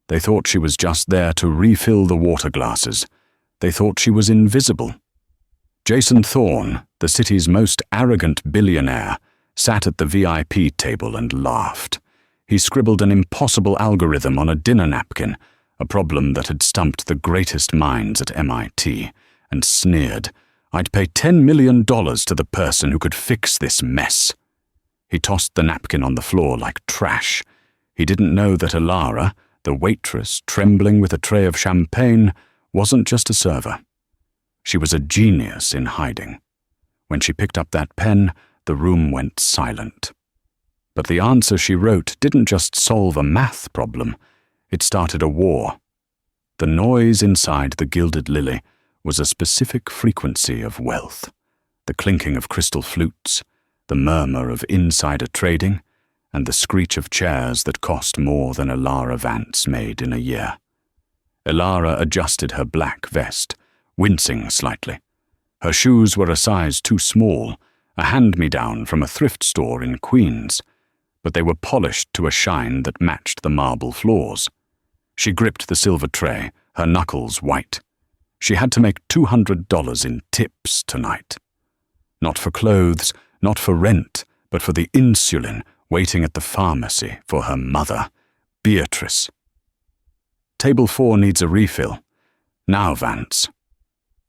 They thought she was just there to refill the water glasses. They thought she was invisible. Jason Thorne, the city's most arrogant billionaire, sat at the VIP table and laughed. He scribbled an impossible algorithm on a dinner napkin, a problem that had stumped the greatest minds at MIT, and sneered, "I'd pay $10 million to the person who could fix this mess." He tossed the napkin on the floor like trash. He didn't know that Elara, the waitress trembling with a tray of champagne, wasn't just a server. She was a genius in hiding. When she picked up that pen, the room went silent. But the answer she wrote didn't just solve a math problem, it started a war. The noise inside the Gilded Lily was a specific frequency of wealth, the clinking of crystal flutes, the murmur of insider trading, and the screech of chairs that cost more than Elara Vance made in a year. Elara adjusted her black vest, wincing slightly. Her shoes were a size too small, a hand-me-down from a thrift store in Queens, but they were polished to a shine that matched the marble floors. She gripped the silver tray, her knuckles white. She had to make $200 in tips tonight. Not for clothes, not for rent, but for the insulin waiting at the pharmacy for her mother, Beatrice. Table 4 needs a refill. Now, Vance.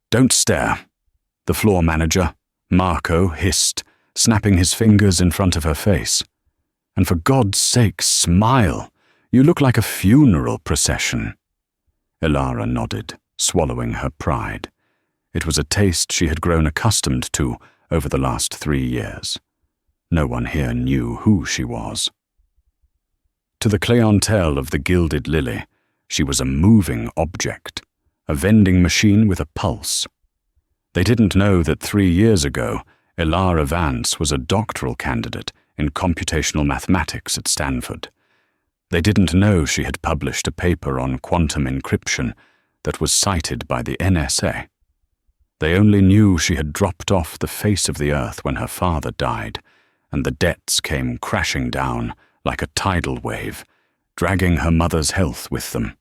Don't stare. The floor manager, Marco, hissed, snapping his fingers in front of her face. And for God's sake, smile. You look like a funeral procession. Elara nodded, swallowing her pride. It was a taste she had grown accustomed to over the last 3 years. No one here knew who she was. To the clientele of the Gilded Lily, she was a moving object, a vending machine with a pulse. They didn't know that 3 years ago, Elara Vance was a doctoral candidate in computational mathematics at Stanford. They didn't know she had published a paper on quantum encryption that was cited by the NSA. They only knew she had dropped off the face of the earth when her father died, and the debts came crashing down like a tidal wave, dragging her mother's health with them.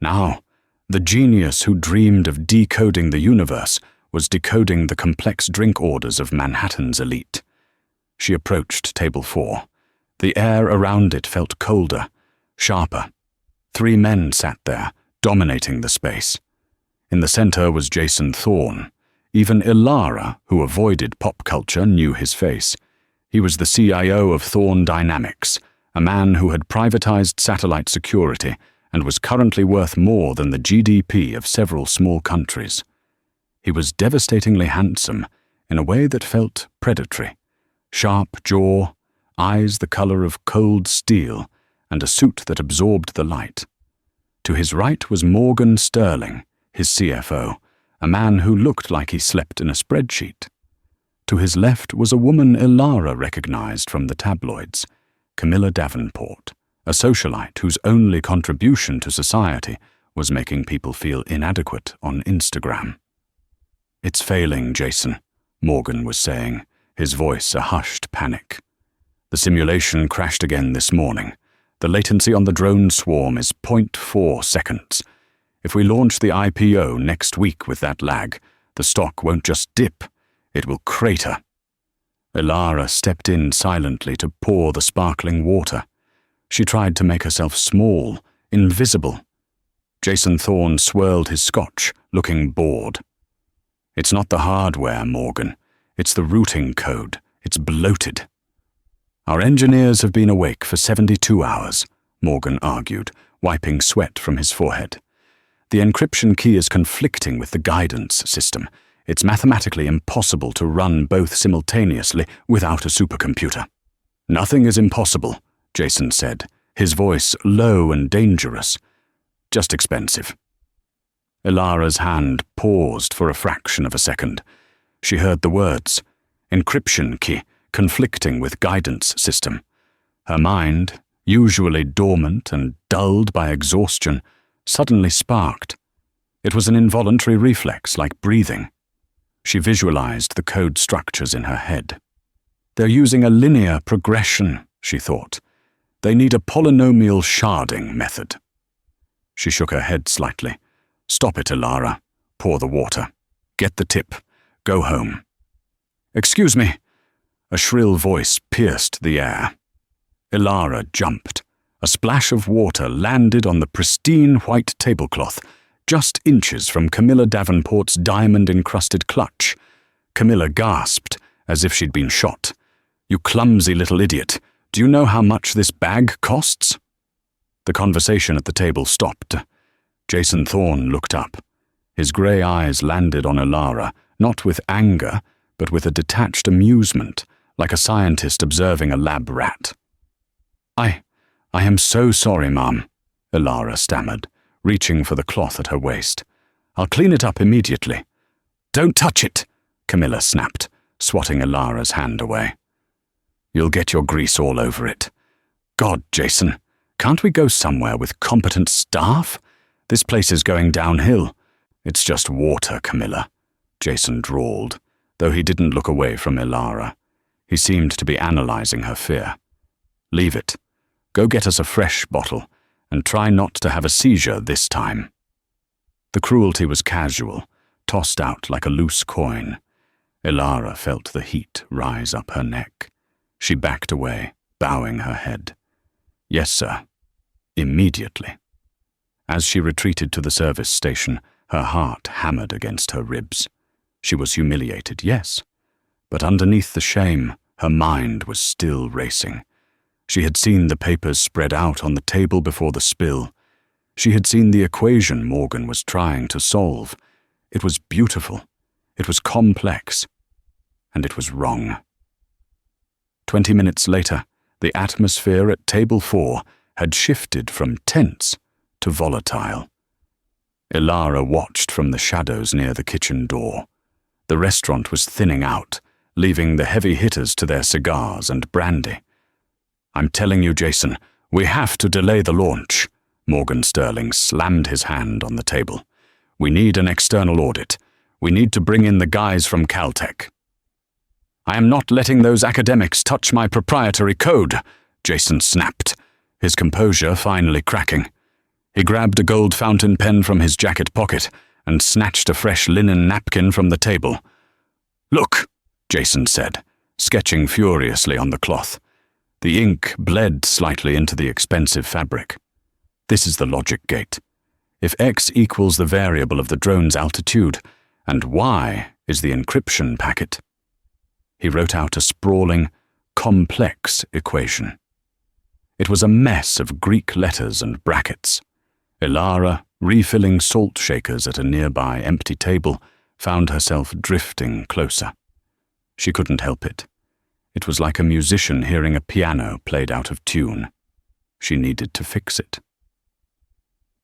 Now, the genius who dreamed of decoding the universe was decoding the complex drink orders of Manhattan's elite. She approached table 4. The air around it felt colder, sharper. 3 men sat there, dominating the space. In the center was Jason Thorne. Even Elara, who avoided pop culture, knew his face. He was the CIO of Thorne Dynamics, a man who had privatized satellite security and was currently worth more than the GDP of several small countries. He was devastatingly handsome in a way that felt predatory. Sharp jaw, eyes the color of cold steel, and a suit that absorbed the light. To his right was Morgan Sterling, his CFO, a man who looked like he slept in a spreadsheet. To his left was a woman Elara recognized from the tabloids, Camilla Davenport, a socialite whose only contribution to society was making people feel inadequate on Instagram. "It's failing, Jason," Morgan was saying, his voice a hushed panic. "The simulation crashed again this morning. The latency on the drone swarm is 0.4 seconds. If we launch the IPO next week with that lag, the stock won't just dip, it will crater." Elara stepped in silently to pour the sparkling water. She tried to make herself small, invisible. Jason Thorne swirled his scotch, looking bored. "It's not the hardware, Morgan. It's the routing code. It's bloated." "Our engineers have been awake for 72 hours, Morgan argued, wiping sweat from his forehead. "The encryption key is conflicting with the guidance system. It's mathematically impossible to run both simultaneously without a supercomputer." "Nothing is impossible," Jason said, his voice low and dangerous. "Just expensive." Elara's hand paused for a fraction of a second. She heard the words, encryption key, conflicting with guidance system. Her mind, usually dormant and dulled by exhaustion, suddenly sparked. It was an involuntary reflex like breathing. She visualized the code structures in her head. "They're using a linear progression," she thought. "They need a polynomial sharding method." She shook her head slightly. Stop it, Ilara. Pour the water. Get the tip. Go home. Excuse me. A shrill voice pierced the air. Ilara jumped. A splash of water landed on the pristine white tablecloth, just inches from Camilla Davenport's diamond-encrusted clutch. Camilla gasped, as if she'd been shot. You clumsy little idiot. Do you know how much this bag costs? The conversation at the table stopped. Jason Thorne looked up. His grey eyes landed on Ilara, not with anger, but with a detached amusement, like a scientist observing a lab rat. I am so sorry, Mum, Ilara stammered, reaching for the cloth at her waist. I'll clean it up immediately. Don't touch it, Camilla snapped, swatting Ilara's hand away. You'll get your grease all over it. God, Jason, can't we go somewhere with competent staff? This place is going downhill. It's just water, Camilla, Jason drawled, though he didn't look away from Ilara. He seemed to be analyzing her fear. Leave it. Go get us a fresh bottle, and try not to have a seizure this time. The cruelty was casual, tossed out like a loose coin. Ilara felt the heat rise up her neck. She backed away, bowing her head. Yes, sir. Immediately. As she retreated to the service station, her heart hammered against her ribs. She was humiliated, yes, but underneath the shame, her mind was still racing. She had seen the papers spread out on the table before the spill. She had seen the equation Morgan was trying to solve. It was beautiful. It was complex. And it was wrong. 20 minutes later, the atmosphere at Table 4 had shifted from tense to volatile. Ilara watched from the shadows near the kitchen door. The restaurant was thinning out, leaving the heavy hitters to their cigars and brandy. I'm telling you, Jason, we have to delay the launch. Morgan Sterling slammed his hand on the table. We need an external audit. We need to bring in the guys from Caltech. I am not letting those academics touch my proprietary code, Jason snapped, his composure finally cracking. He grabbed a gold fountain pen from his jacket pocket and snatched a fresh linen napkin from the table. Look, Jason said, sketching furiously on the cloth. The ink bled slightly into the expensive fabric. This is the logic gate. If x equals the variable of the drone's altitude, and y is the encryption packet. He wrote out a sprawling, complex equation. It was a mess of Greek letters and brackets. Ilara, refilling salt shakers at a nearby empty table, found herself drifting closer. She couldn't help it. It was like a musician hearing a piano played out of tune. She needed to fix it.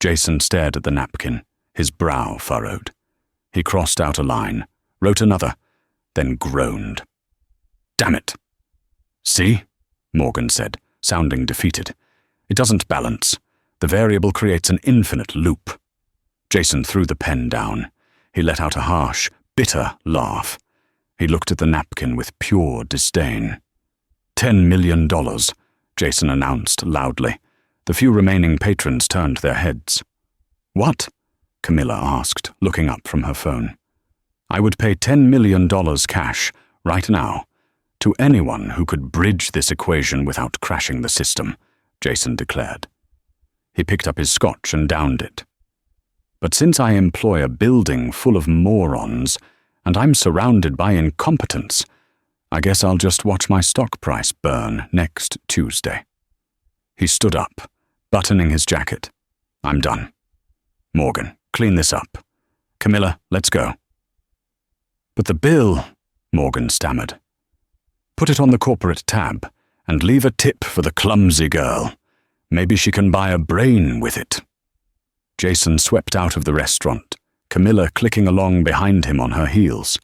Jason stared at the napkin, his brow furrowed. He crossed out a line, wrote another, then groaned. Damn it. See? Morgan said, sounding defeated. It doesn't balance. The variable creates an infinite loop. Jason threw the pen down. He let out a harsh, bitter laugh. He looked at the napkin with pure disdain. $10 million, Jason announced loudly. The few remaining patrons turned their heads. What? Camilla asked, looking up from her phone. I would pay $10 million cash, right now, to anyone who could bridge this equation without crashing the system, Jason declared. He picked up his scotch and downed it. But since I employ a building full of morons, and I'm surrounded by incompetence, I guess I'll just watch my stock price burn next Tuesday. He stood up, buttoning his jacket. I'm done. Morgan, clean this up. Camilla, let's go. But the bill, Morgan stammered. Put it on the corporate tab, and leave a tip for the clumsy girl. Maybe she can buy a brain with it. Jason swept out of the restaurant, Camilla clicking along behind him on her heels.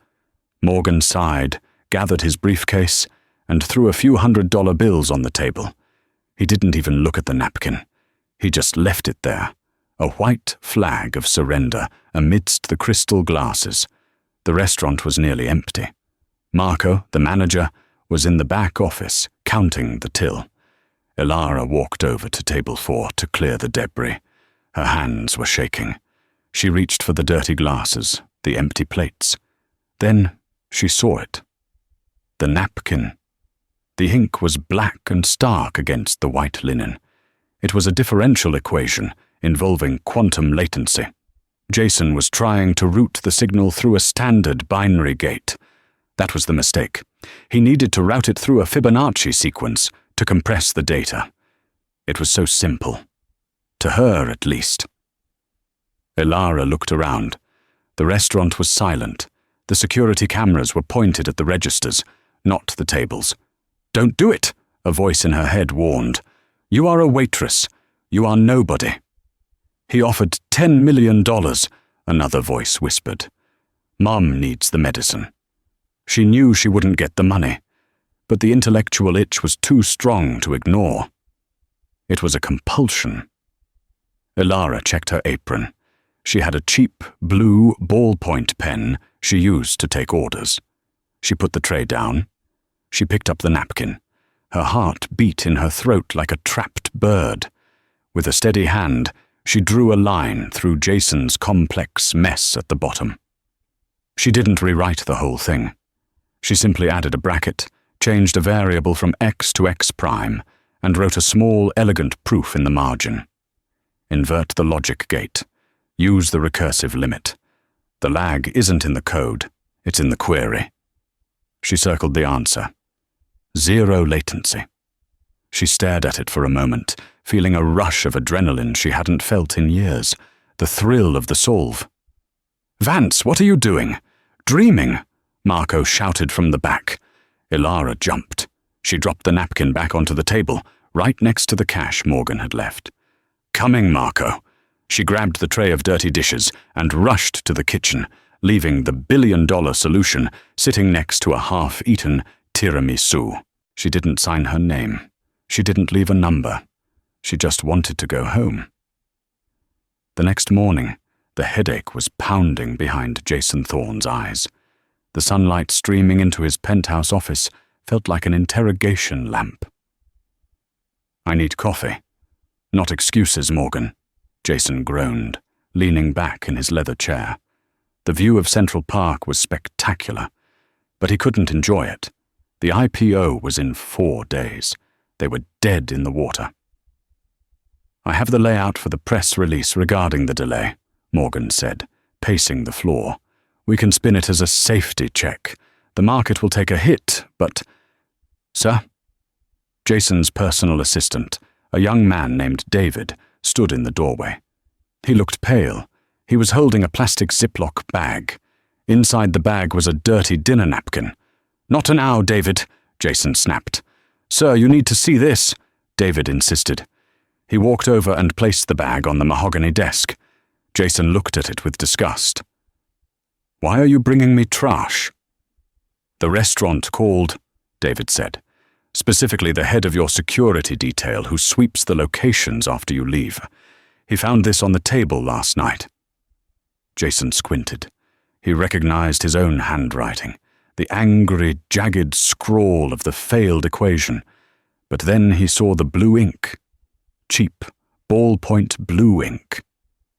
Morgan sighed, gathered his briefcase, and threw a few $100 bills on the table. He didn't even look at the napkin. He just left it there, a white flag of surrender amidst the crystal glasses. The restaurant was nearly empty. Marco, the manager, was in the back office, counting the till. Ilara walked over to table 4 to clear the debris. Her hands were shaking. She reached for the dirty glasses, the empty plates. Then she saw it. The napkin. The ink was black and stark against the white linen. It was a differential equation involving quantum latency. Jason was trying to route the signal through a standard binary gate. That was the mistake. He needed to route it through a Fibonacci sequence to compress the data. It was so simple. To her, at least. Ilara looked around. The restaurant was silent. The security cameras were pointed at the registers, not the tables. "Don't do it," a voice in her head warned. "You are a waitress. You are nobody." "He offered $10 million, another voice whispered. "Mom needs the medicine." She knew she wouldn't get the money, but the intellectual itch was too strong to ignore. It was a compulsion. Ilara checked her apron. She had a cheap, blue ballpoint pen she used to take orders. She put the tray down. She picked up the napkin. Her heart beat in her throat like a trapped bird. With a steady hand, she drew a line through Jason's complex mess at the bottom. She didn't rewrite the whole thing. She simply added a bracket, changed a variable from x to x prime, and wrote a small, elegant proof in the margin. Invert the logic gate. Use the recursive limit. The lag isn't in the code, it's in the query. She circled the answer. 0 latency. She stared at it for a moment, feeling a rush of adrenaline she hadn't felt in years, the thrill of the solve. "Vance, what are you doing? Dreaming?" Marco shouted from the back. Ilara jumped. She dropped the napkin back onto the table, right next to the cash Morgan had left. "Coming, Marco." She grabbed the tray of dirty dishes and rushed to the kitchen, leaving the billion-dollar solution sitting next to a half-eaten tiramisu. She didn't sign her name. She didn't leave a number. She just wanted to go home. The next morning, the headache was pounding behind Jason Thorne's eyes. The sunlight streaming into his penthouse office felt like an interrogation lamp. "I need coffee." "Not excuses, Morgan," Jason groaned, leaning back in his leather chair. The view of Central Park was spectacular, but he couldn't enjoy it. The IPO was in 4 days. They were dead in the water. "I have the layout for the press release regarding the delay," Morgan said, pacing the floor. "We can spin it as a safety check. The market will take a hit, but—" "Sir?" Jason's personal assistant, a young man named David, stood in the doorway. He looked pale. He was holding a plastic Ziploc bag. Inside the bag was a dirty dinner napkin. "Not now, David," Jason snapped. "Sir, you need to see this," David insisted. He walked over and placed the bag on the mahogany desk. Jason looked at it with disgust. "Why are you bringing me trash?" "The restaurant called," David said. "Specifically the head of your security detail who sweeps the locations after you leave. He found this on the table last night." Jason squinted. He recognized his own handwriting, the angry, jagged scrawl of the failed equation. But then he saw the blue ink. Cheap, ballpoint blue ink.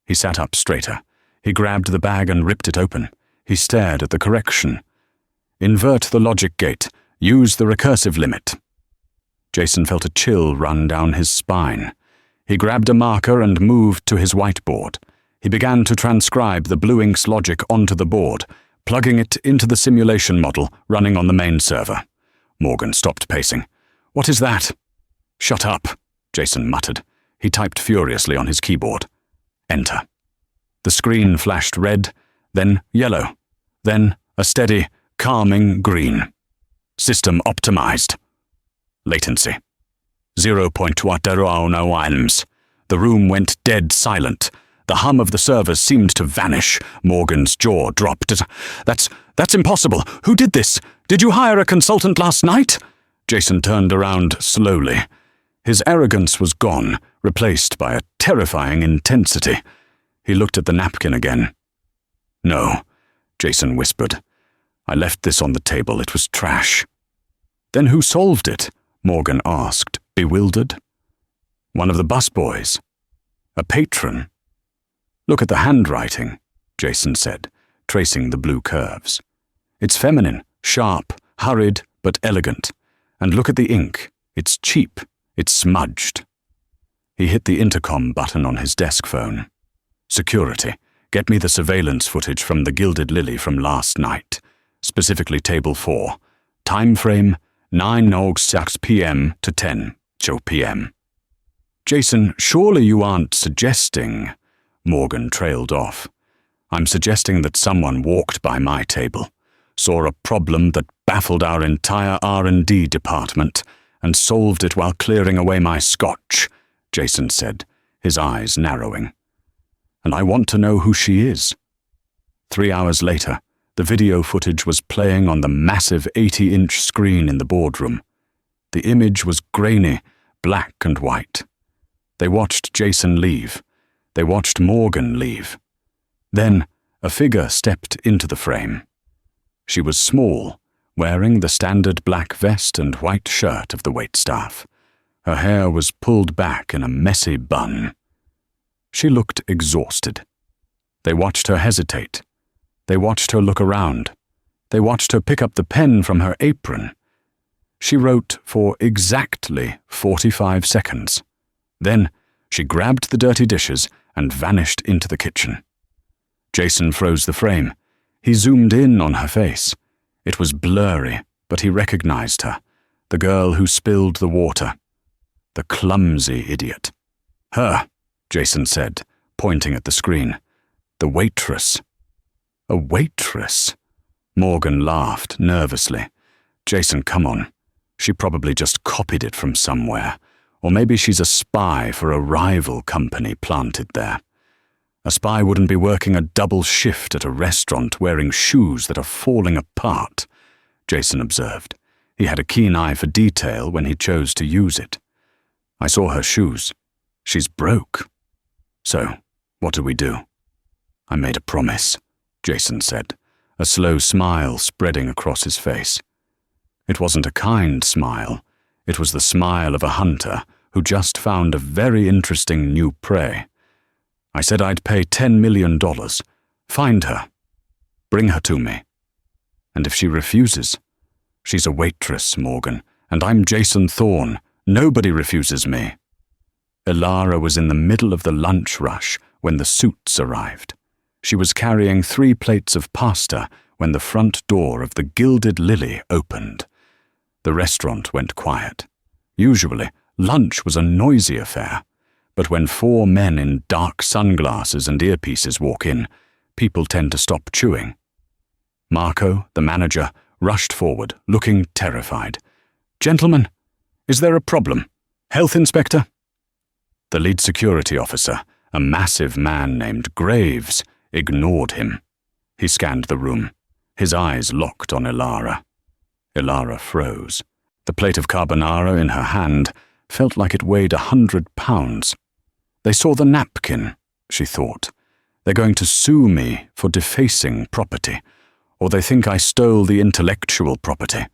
He sat up straighter. He grabbed the bag and ripped it open. He stared at the correction. "Invert the logic gate. Use the recursive limit." Jason felt a chill run down his spine. He grabbed a marker and moved to his whiteboard. He began to transcribe the blue ink's logic onto the board, plugging it into the simulation model running on the main server. Morgan stopped pacing. "What is that?" "Shut up," Jason muttered. He typed furiously on his keyboard. Enter. The screen flashed red, then yellow, then a steady, calming green. System optimized. Latency. 0.201 ohms. The room went dead silent. The hum of the servers seemed to vanish. Morgan's jaw dropped. That's impossible. Who did this? Did you hire a consultant last night?" Jason turned around slowly. His arrogance was gone, replaced by a terrifying intensity. He looked at the napkin again. "No," Jason whispered. "I left this on the table. It was trash." "Then who solved it?" Morgan asked, bewildered. "One of the busboys. A patron," Look at the handwriting, Jason said, tracing the blue curves. It's feminine, sharp, hurried, but elegant. And look at the ink. It's cheap. It's smudged. He hit the intercom button on his desk phone. Security, get me the surveillance footage from the Gilded Lily from last night, specifically Table 4. Time frame, 9:06 p.m. to 10:00 p.m. Jason, surely you aren't suggesting... Morgan trailed off. I'm suggesting that someone walked by my table, saw a problem that baffled our entire R&D department, and solved it while clearing away my scotch, Jason said, his eyes narrowing. And I want to know who she is. 3 hours later, the video footage was playing on the massive 80-inch screen in the boardroom. The image was grainy, black and white. They watched Jason leave. They watched Morgan leave. Then, a figure stepped into the frame. She was small, wearing the standard black vest and white shirt of the waitstaff. Her hair was pulled back in a messy bun. She looked exhausted. They watched her hesitate. They watched her look around. They watched her pick up the pen from her apron. She wrote for exactly 45 seconds. Then, she grabbed the dirty dishes and vanished into the kitchen. Jason froze the frame. He zoomed in on her face. It was blurry, but he recognized her, the girl who spilled the water. The clumsy idiot. Her, Jason said, pointing at the screen. The waitress. A waitress? Morgan laughed nervously. Jason, come on. She probably just copied it from somewhere. Or maybe she's a spy for a rival company planted there. A spy wouldn't be working a double shift at a restaurant wearing shoes that are falling apart, Jason observed. He had a keen eye for detail when he chose to use it. I saw her shoes. She's broke. So, what do we do? I made a promise, Jason said, a slow smile spreading across his face. It wasn't a kind smile. It was the smile of a hunter who just found a very interesting new prey. I said I'd pay $10 million. Find her. Bring her to me. And if she refuses? She's a waitress, Morgan, and I'm Jason Thorne. Nobody refuses me. Ilara was in the middle of the lunch rush when the suits arrived. She was carrying 3 plates of pasta when the front door of the Gilded Lily opened. The restaurant went quiet. Usually, lunch was a noisy affair, but when 4 men in dark sunglasses and earpieces walk in, people tend to stop chewing. Marco, the manager, rushed forward, looking terrified. Gentlemen, is there a problem? Health inspector? The lead security officer, a massive man named Graves, ignored him. He scanned the room. His eyes locked on Ilara. Ilara froze. The plate of carbonara in her hand felt like it weighed 100 pounds. They saw the napkin, she thought. They're going to sue me for defacing property, or they think I stole the intellectual property.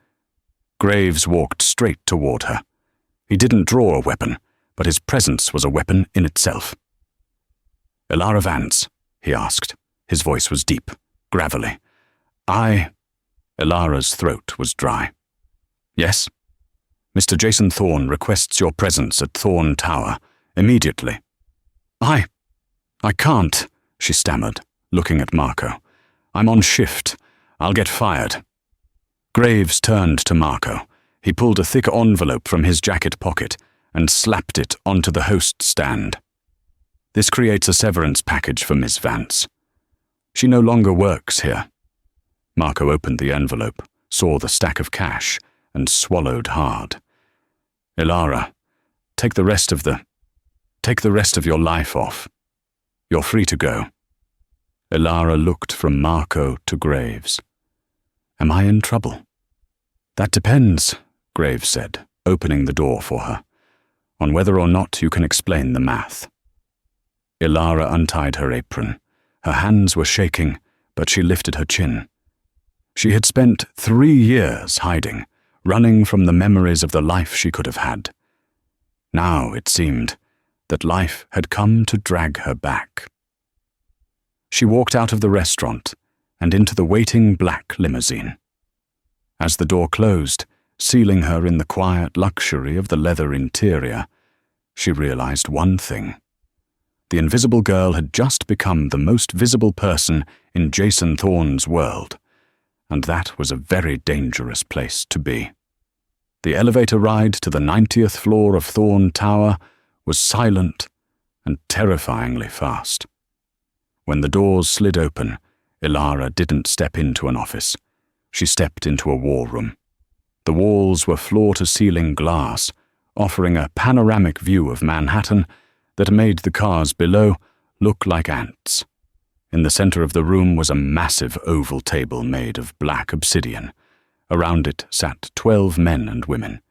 Graves walked straight toward her. He didn't draw a weapon, but his presence was a weapon in itself. Ilara Vance, he asked. His voice was deep, gravelly. Ilara's throat was dry. Yes? Mr. Jason Thorne requests your presence at Thorne Tower, immediately. I can't, she stammered, looking at Marco. I'm on shift. I'll get fired. Graves turned to Marco. He pulled a thick envelope from his jacket pocket and slapped it onto the host stand. This creates a severance package for Miss Vance. She no longer works here. Marco opened the envelope, saw the stack of cash, and swallowed hard. Ilara, take the rest of your life off. You're free to go. Ilara looked from Marco to Graves. Am I in trouble? That depends, Graves said, opening the door for her, on whether or not you can explain the math. Ilara untied her apron. Her hands were shaking, but she lifted her chin. She had spent 3 years hiding, running from the memories of the life she could have had. Now, it seemed, that life had come to drag her back. She walked out of the restaurant and into the waiting black limousine. As the door closed, sealing her in the quiet luxury of the leather interior, she realized one thing. The invisible girl had just become the most visible person in Jason Thorne's world, and that was a very dangerous place to be. The elevator ride to the 90th floor of Thorne Tower was silent and terrifyingly fast. When the doors slid open, Ilara didn't step into an office. She stepped into a war room. The walls were floor-to-ceiling glass, offering a panoramic view of Manhattan that made the cars below look like ants. In the center of the room was a massive oval table made of black obsidian. Around it sat 12 men and women,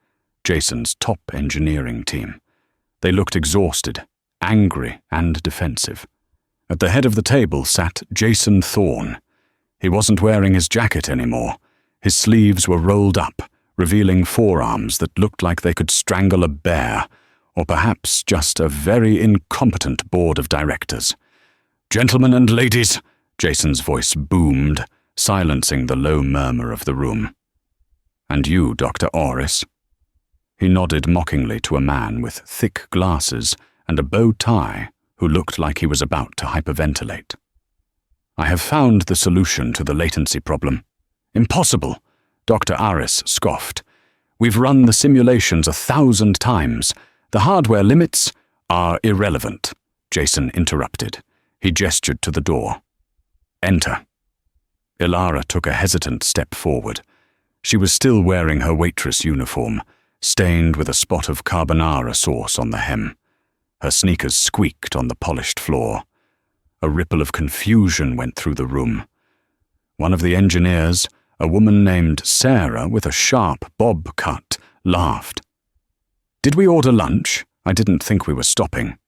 Jason's top engineering team. They looked exhausted, angry, and defensive. At the head of the table sat Jason Thorne. He wasn't wearing his jacket anymore. His sleeves were rolled up, revealing forearms that looked like they could strangle a bear, or perhaps just a very incompetent board of directors. "Gentlemen and ladies," Jason's voice boomed, silencing the low murmur of the room. "And you, Dr. Orris?" He nodded mockingly to a man with thick glasses and a bow tie who looked like he was about to hyperventilate. "I have found the solution to the latency problem." "Impossible," Dr. Orris scoffed. "We've run the simulations 1,000 times. The hardware limits are irrelevant," Jason interrupted. He gestured to the door. "Enter." Ilara took a hesitant step forward. She was still wearing her waitress uniform, stained with a spot of carbonara sauce on the hem. Her sneakers squeaked on the polished floor. A ripple of confusion went through the room. One of the engineers, a woman named Sarah with a sharp bob cut, laughed. "Did we order lunch? I didn't think we were stopping."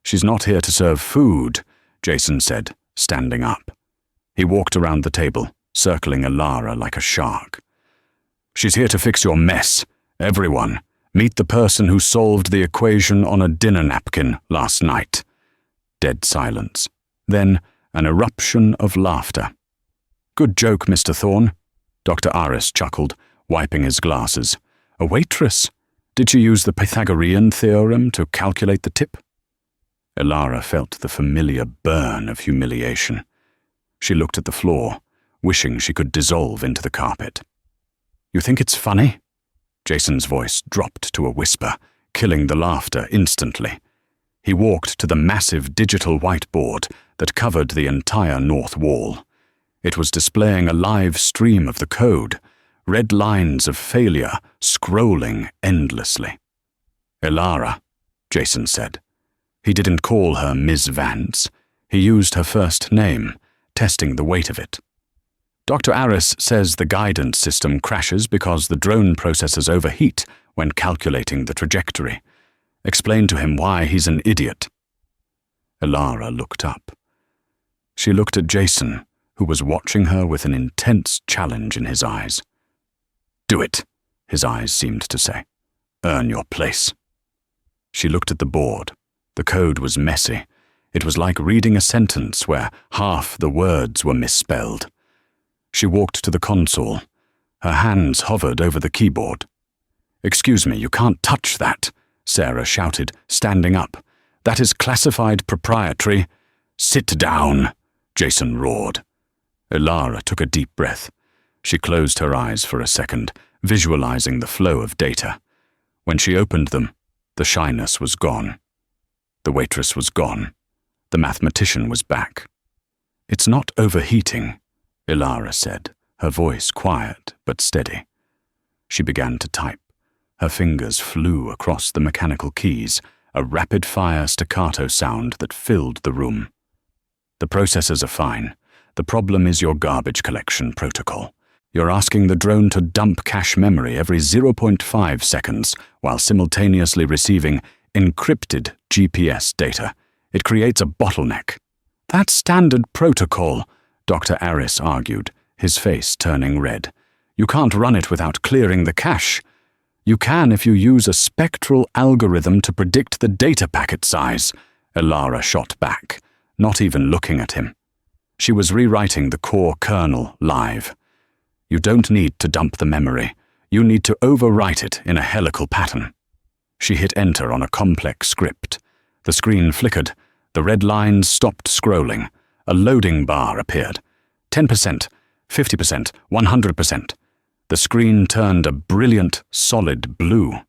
"She's not here to serve food," Jason said, standing up. He walked around the table, circling Ilara like a shark. "She's here to fix your mess. Everyone, meet the person who solved the equation on a dinner napkin last night." Dead silence. Then an eruption of laughter. "Good joke, Mr. Thorne," Dr. Orris chuckled, wiping his glasses. "A waitress? Did she use the Pythagorean theorem to calculate the tip?" Ilara felt the familiar burn of humiliation. She looked at the floor, wishing she could dissolve into the carpet. "You think it's funny?" Jason's voice dropped to a whisper, killing the laughter instantly. He walked to the massive digital whiteboard that covered the entire north wall. It was displaying a live stream of the code, red lines of failure scrolling endlessly. "Ilara," Jason said. He didn't call her Ms. Vance. He used her first name, testing the weight of it. "Dr. Orris says the guidance system crashes because the drone processors overheat when calculating the trajectory. Explain to him why he's an idiot." Ilara looked up. She looked at Jason, who was watching her with an intense challenge in his eyes. "Do it," his eyes seemed to say. "Earn your place." She looked at the board. The code was messy. It was like reading a sentence where half the words were misspelled. She walked to the console. Her hands hovered over the keyboard. "Excuse me, you can't touch that," Sarah shouted, standing up. "That is classified proprietary." "Sit down," Jason roared. Ilara took a deep breath. She closed her eyes for a second, visualizing the flow of data. When she opened them, the shyness was gone. The waitress was gone. The mathematician was back. "It's not overheating," Ilara said, her voice quiet but steady. She began to type. Her fingers flew across the mechanical keys, a rapid-fire staccato sound that filled the room. "The processors are fine. The problem is your garbage collection protocol. You're asking the drone to dump cache memory every 0.5 seconds while simultaneously receiving encrypted GPS data. It creates a bottleneck." "That's standard protocol," Dr. Orris argued, his face turning red. "You can't run it without clearing the cache." "You can if you use a spectral algorithm to predict the data packet size," Ilara shot back, not even looking at him. She was rewriting the core kernel live. You don't need to dump the memory. You need to overwrite it in a helical pattern. She hit enter on a complex script. The screen flickered. The red lines stopped scrolling. A loading bar appeared. 10%, 50%, 100%. The screen turned a brilliant, solid blue.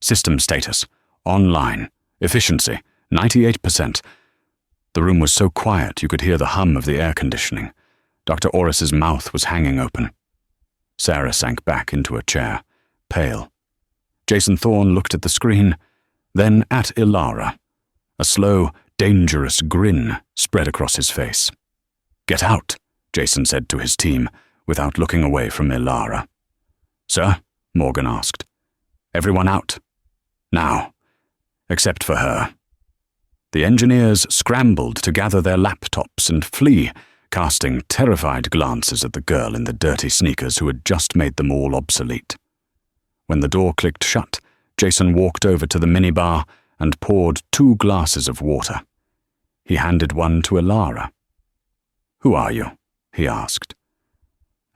System status: online. Efficiency: 98%. The room was so quiet you could hear the hum of the air conditioning. Dr. Orris's mouth was hanging open. Sarah sank back into a chair, pale. Jason Thorne looked at the screen, then at Ilara. A slow, dangerous grin spread across his face. "Get out," Jason said to his team, without looking away from Ilara. "Sir?" Morgan asked. "Everyone out. Now. Except for her." The engineers scrambled to gather their laptops and flee, casting terrified glances at the girl in the dirty sneakers who had just made them all obsolete. When the door clicked shut, Jason walked over to the minibar and poured 2 glasses of water. He handed one to Ilara. "Who are you?" he asked.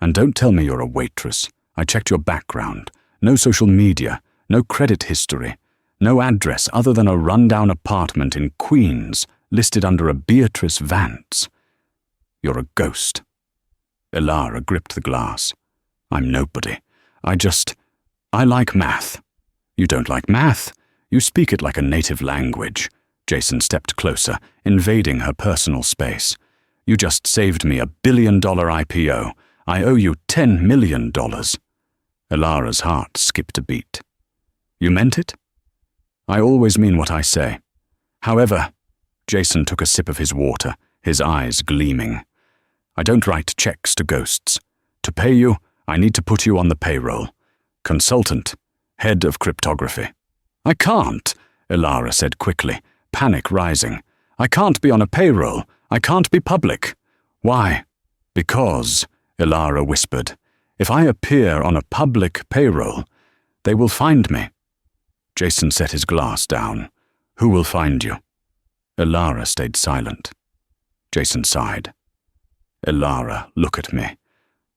"And don't tell me you're a waitress. I checked your background. No social media, no credit history, no address other than a rundown apartment in Queens listed under a Beatrice Vance. You're a ghost." Ilara gripped the glass. "I'm nobody. I like math." "You don't like math. You speak it like a native language." Jason stepped closer, invading her personal space. "You just saved me $1 billion IPO. I owe you $10 million. Ilara's heart skipped a beat. "You meant it?" "I always mean what I say. However," Jason took a sip of his water, his eyes gleaming, "I don't write checks to ghosts. To pay you, I need to put you on the payroll. Consultant, head of cryptography." "I can't," Ilara said quickly, panic rising. "I can't be on a payroll. I can't be public." "Why?" "Because," Ilara whispered, "if I appear on a public payroll, they will find me." Jason set his glass down. "Who will find you?" Ilara stayed silent. Jason sighed. "Ilara, look at me.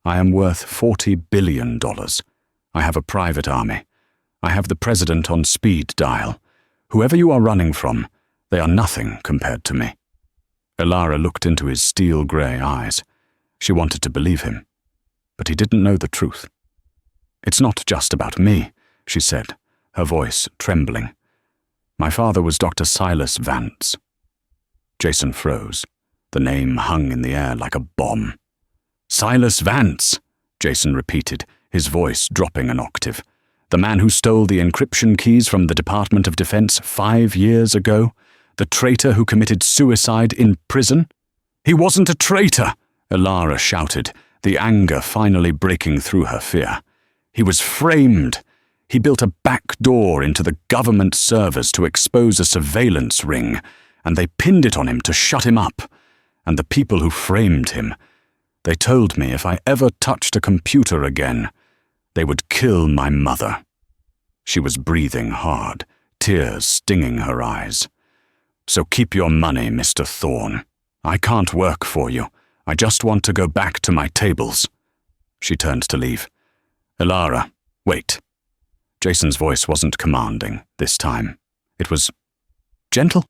I am worth $40 billion. I have a private army. I have the president on speed dial. Whoever you are running from, they are nothing compared to me." Ilara looked into his steel-grey eyes. She wanted to believe him, but he didn't know the truth. "It's not just about me," she said, her voice trembling. "My father was Dr. Silas Vance." Jason froze. The name hung in the air like a bomb. "Silas Vance," Jason repeated, his voice dropping an octave. "The man who stole the encryption keys from the Department of Defense 5 years ago? The traitor who committed suicide in prison?" "He wasn't a traitor!" Ilara shouted, the anger finally breaking through her fear. "He was framed. He built a back door into the government servers to expose a surveillance ring, and they pinned it on him to shut him up. And the people who framed him, they told me if I ever touched a computer again, they would kill my mother." She was breathing hard, tears stinging her eyes. "So keep your money, Mr. Thorne. I can't work for you. I just want to go back to my tables." She turned to leave. "Ilara, wait." Jason's voice wasn't commanding this time. It was gentle.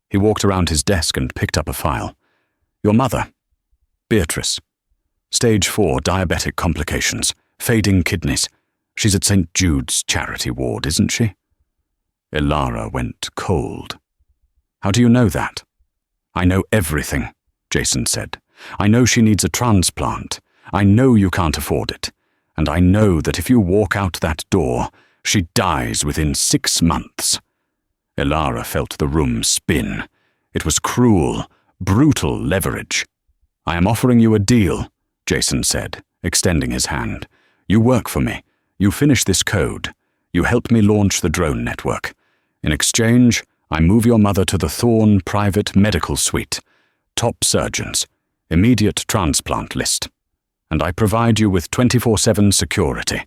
He walked around his desk and picked up a file. "Your mother, Beatrice. Stage 4 diabetic complications, fading kidneys. She's at St. Jude's charity ward, isn't she?" Ilara went cold. "How do you know that?" "I know everything," Jason said. "I know she needs a transplant. I know you can't afford it. And I know that if you walk out that door, she dies within 6 months." Ilara felt the room spin. It was cruel, brutal leverage. "I am offering you a deal," Jason said, extending his hand. "You work for me. You finish this code. You help me launch the drone network. In exchange, I move your mother to the Thorne Private Medical Suite. Top surgeons. Immediate transplant list. And I provide you with 24/7 security.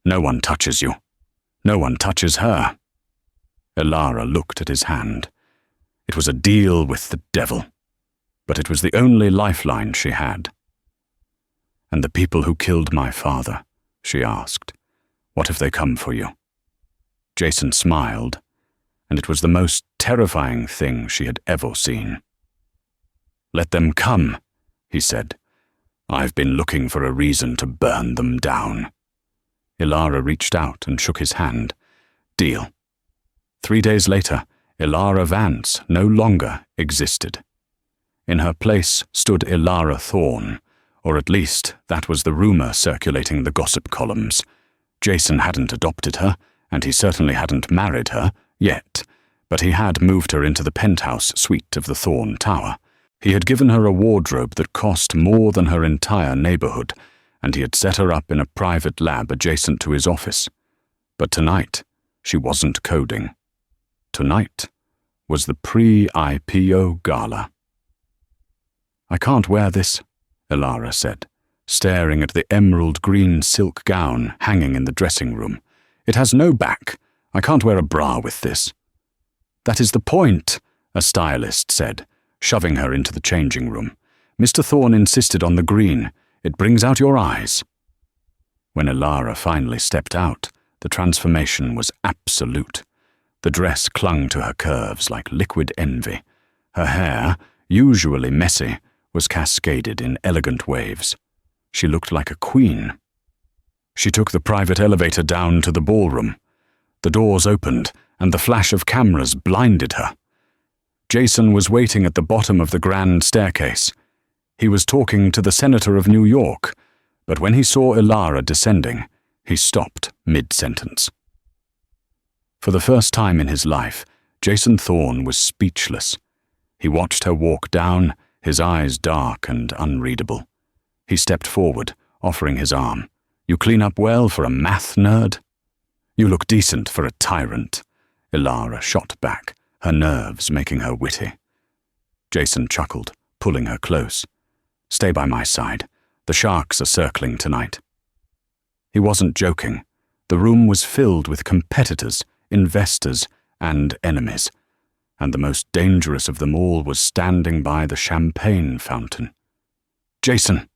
No one touches you. No one touches her." Ilara looked at his hand. It was a deal with the devil. but it was the only lifeline she had. "And the people who killed my father," she asked, "what if they come for you?" Jason smiled, and it was the most terrifying thing she had ever seen. "Let them come," he said. "I've been looking for a reason to burn them down." Ilara reached out and shook his hand. "Deal." 3 days later, Ilara Vance no longer existed. In her place stood Ilara Thorne, or at least that was the rumor circulating the gossip columns. Jason hadn't adopted her, and he certainly hadn't married her, yet, but he had moved her into the penthouse suite of the Thorne Tower. He had given her a wardrobe that cost more than her entire neighborhood, and he had set her up in a private lab adjacent to his office. But tonight, she wasn't coding. Tonight was the pre-IPO gala. "I can't wear this," Ilara said, staring at the emerald green silk gown hanging in the dressing room. "It has no back. I can't wear a bra with this." "That is the point," a stylist said, shoving her into the changing room. "Mr. Thorne insisted on the green. It brings out your eyes." When Ilara finally stepped out, the transformation was absolute. The dress clung to her curves like liquid envy. Her hair, usually messy, was cascaded in elegant waves. She looked like a queen. She took the private elevator down to the ballroom. The doors opened, and the flash of cameras blinded her. Jason was waiting at the bottom of the grand staircase. He was talking to the Senator of New York, but when he saw Ilara descending, he stopped mid-sentence. For the first time in his life, Jason Thorne was speechless. He watched her walk down, his eyes dark and unreadable. He stepped forward, offering his arm. "You clean up well for a math nerd?" "You look decent for a tyrant," Ilara shot back, her nerves making her witty. Jason chuckled, pulling her close. "Stay by my side. The sharks are circling tonight." He wasn't joking. The room was filled with competitors, investors, and enemies, and the most dangerous of them all was standing by the champagne fountain. "Jason!"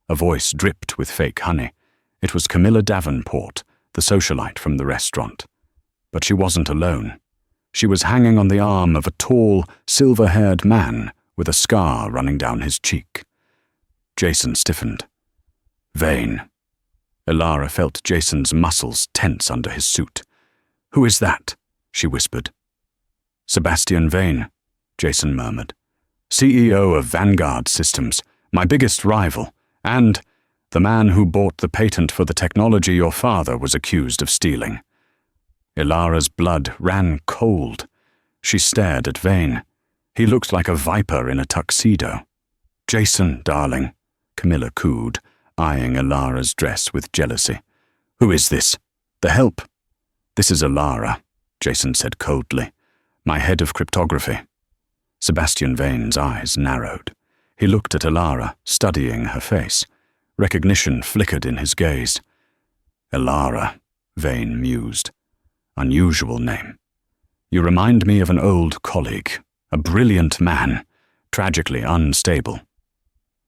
A voice dripped with fake honey. It was Camilla Davenport, the socialite from the restaurant. But she wasn't alone. She was hanging on the arm of a tall, silver-haired man with a scar running down his cheek. Jason stiffened. "Vane." Ilara felt Jason's muscles tense under his suit. "Who is that?" she whispered. "Sebastian Vane," Jason murmured. "CEO of Vanguard Systems, my biggest rival, and the man who bought the patent for the technology your father was accused of stealing." Ilara's blood ran cold. She stared at Vane. He looked like a viper in a tuxedo. "Jason, darling," Camilla cooed, eyeing Ilara's dress with jealousy. "Who is this? The help?" "This is Ilara," Jason said coldly. "My head of cryptography." Sebastian Vane's eyes narrowed. He looked at Ilara, studying her face. Recognition flickered in his gaze. "Ilara," Vane mused. "Unusual name. You remind me of an old colleague, a brilliant man, tragically unstable."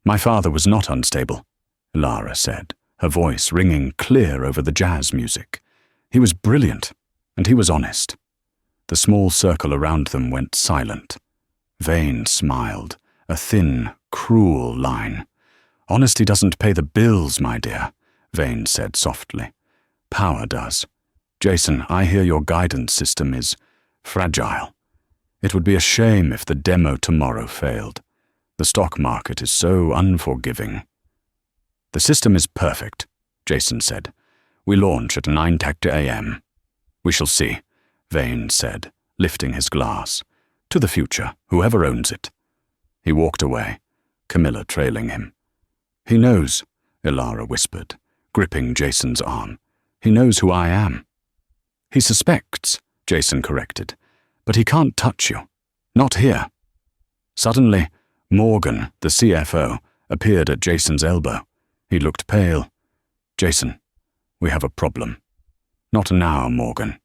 "My father was not unstable," Ilara said, her voice ringing clear over the jazz music. "He was brilliant, and he was honest." The small circle around them went silent. Vane smiled, a thin, cruel line. "Honesty doesn't pay the bills, my dear," Vane said softly. "Power does. Jason, I hear your guidance system is fragile. It would be a shame if the demo tomorrow failed. The stock market is so unforgiving." "The system is perfect," Jason said. "We launch at 9:30 a.m. "We shall see," Vane said, lifting his glass. "To the future, whoever owns it." He walked away, Camilla trailing him. "He knows," Ilara whispered, gripping Jason's arm. "He knows who I am." "He suspects," Jason corrected, "but he can't touch you. Not here." Suddenly, Morgan, the CFO, appeared at Jason's elbow. He looked pale. "Jason, we have a problem." "Not now, Morgan."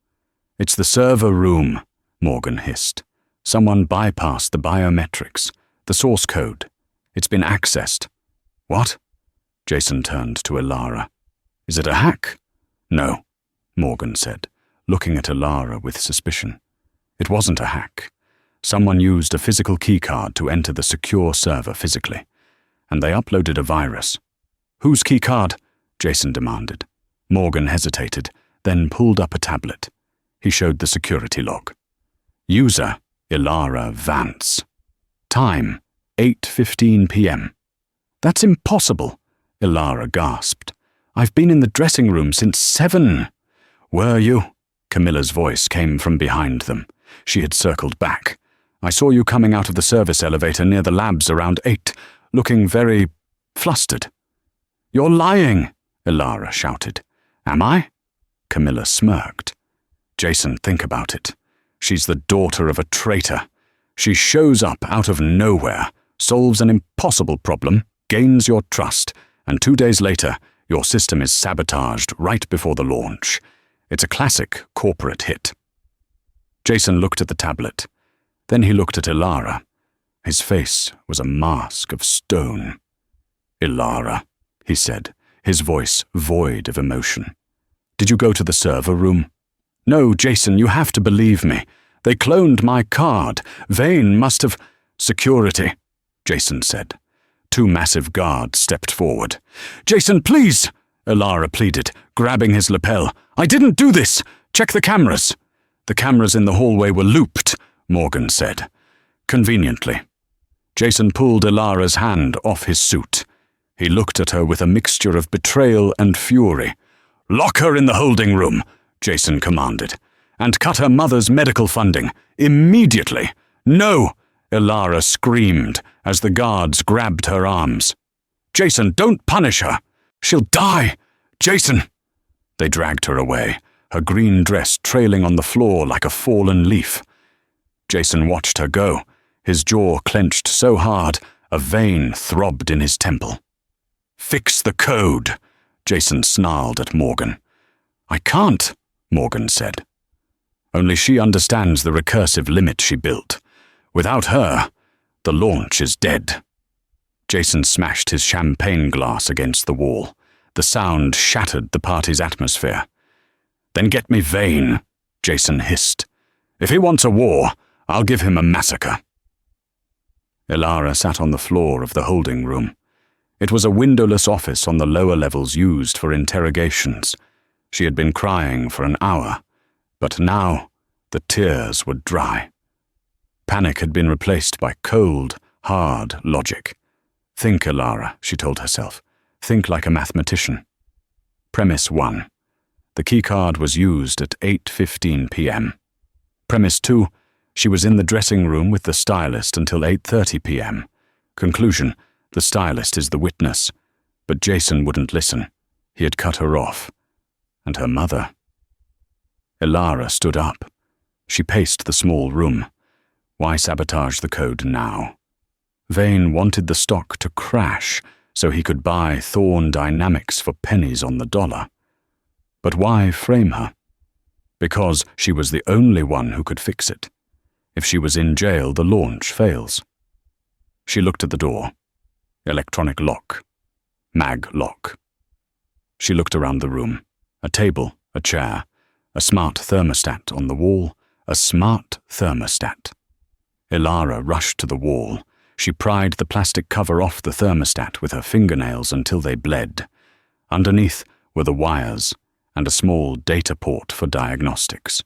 "It's the server room," Morgan hissed. "Someone bypassed the biometrics, the source code. It's been accessed. What? Jason turned to Ilara. Is it a hack? No, Morgan said, looking at Ilara with suspicion. It wasn't a hack. Someone used a physical keycard to enter the secure server physically, and they uploaded a virus. Whose keycard? Jason demanded. Morgan hesitated, then pulled up a tablet. He showed the security log. User, Ilara Vance. Time, 8:15 p.m. That's impossible, Ilara gasped. I've been in the dressing room since 7. Were you? Camilla's voice came from behind them. She had circled back. I saw you coming out of the service elevator near the labs around 8, looking very flustered. You're lying, Ilara shouted. Am I? Camilla smirked. Jason, think about it. She's the daughter of a traitor. She shows up out of nowhere, solves an impossible problem, gains your trust, and 2 days later, your system is sabotaged right before the launch. It's a classic corporate hit. Jason looked at the tablet. Then he looked at Ilara. His face was a mask of stone. Ilara, he said, his voice void of emotion. Did you go to the server room? No, Jason, you have to believe me. They cloned my card. Vane must have... Security, Jason said. 2 massive guards stepped forward. Jason, please, Ilara pleaded, grabbing his lapel. I didn't do this. Check the cameras. The cameras in the hallway were looped, Morgan said. Conveniently. Jason pulled Ilara's hand off his suit. He looked at her with a mixture of betrayal and fury. Lock her in the holding room, Jason commanded, and cut her mother's medical funding, immediately. No, Ilara screamed as the guards grabbed her arms. Jason, don't punish her. She'll die. Jason. They dragged her away, her green dress trailing on the floor like a fallen leaf. Jason watched her go, his jaw clenched so hard a vein throbbed in his temple. Fix the code, Jason snarled at Morgan. I can't, Morgan said. Only she understands the recursive limit she built. Without her, the launch is dead. Jason smashed his champagne glass against the wall. The sound shattered the party's atmosphere. Then get me Vane, Jason hissed. If he wants a war, I'll give him a massacre. Ilara sat on the floor of the holding room. It was a windowless office on the lower levels used for interrogations. She had been crying for an hour, but now the tears were dry. Panic had been replaced by cold, hard logic. Think, Ilara, she told herself. Think like a mathematician. Premise 1. The keycard was used at 8:15 p.m. Premise 2. She was in the dressing room with the stylist until 8:30 p.m. Conclusion. The stylist is the witness. But Jason wouldn't listen. He had cut her off. And her mother. Ilara stood up. She paced the small room. Why sabotage the code now? Vane wanted the stock to crash so he could buy Thorn Dynamics for pennies on the dollar. But why frame her? Because she was the only one who could fix it. If she was in jail, the launch fails. She looked at the door. Electronic lock. Mag lock. She looked around the room. A table, a chair, a smart thermostat on the wall, a smart thermostat. Ilara rushed to the wall. She pried the plastic cover off the thermostat with her fingernails until they bled. Underneath were the wires and a small data port for diagnostics.